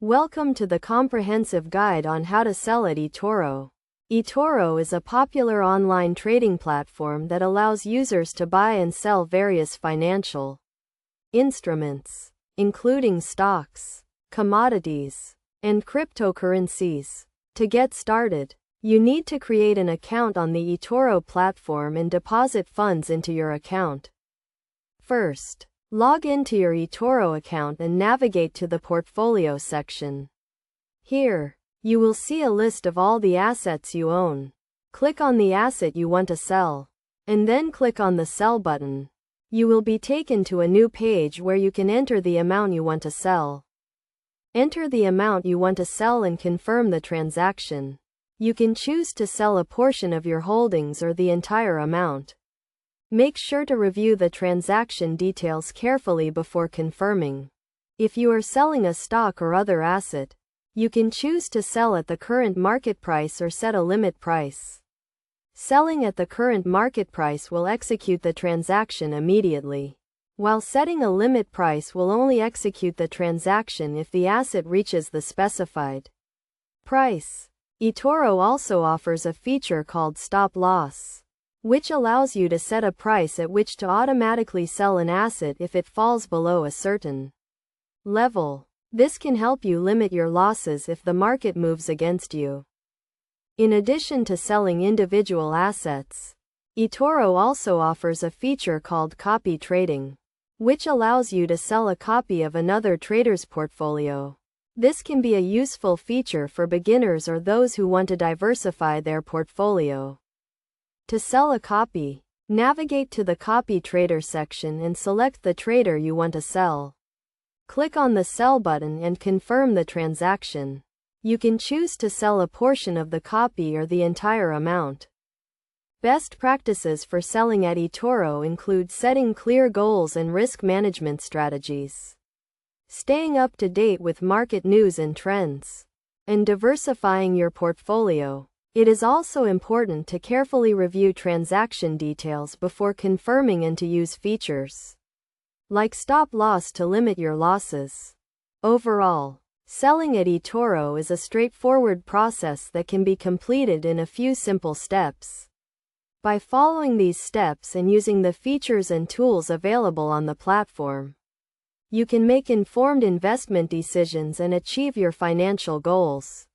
Welcome to the comprehensive guide on how to sell at eToro. eToro is a popular online trading platform that allows users to buy and sell various financial instruments, including stocks, commodities, and cryptocurrencies. To get started, you need to create an account on the eToro platform and deposit funds into your account. First, log into your eToro account and navigate to the Portfolio section. Here, you will see a list of all the assets you own. Click on the asset you want to sell, and then click on the Sell button. You will be taken to a new page where you can enter the amount you want to sell. Enter the amount you want to sell and confirm the transaction. You can choose to sell a portion of your holdings or the entire amount. Make sure to review the transaction details carefully before confirming. If you are selling a stock or other asset, you can choose to sell at the current market price or set a limit price. Selling at the current market price will execute the transaction immediately, while setting a limit price will only execute the transaction if the asset reaches the specified price. eToro also offers a feature called Stop Loss, which allows you to set a price at which to automatically sell an asset if it falls below a certain level. This can help you limit your losses if the market moves against you. In addition to selling individual assets, eToro also offers a feature called copy trading, which allows you to sell a copy of another trader's portfolio. This can be a useful feature for beginners or those who want to diversify their portfolio. To sell a copy, navigate to the Copy Trader section and select the trader you want to sell. Click on the Sell button and confirm the transaction. You can choose to sell a portion of the copy or the entire amount. Best practices for selling at eToro include setting clear goals and risk management strategies, staying up to date with market news and trends, and diversifying your portfolio. It is also important to carefully review transaction details before confirming and to use features like stop loss to limit your losses. Overall, selling at eToro is a straightforward process that can be completed in a few simple steps. By following these steps and using the features and tools available on the platform, you can make informed investment decisions and achieve your financial goals.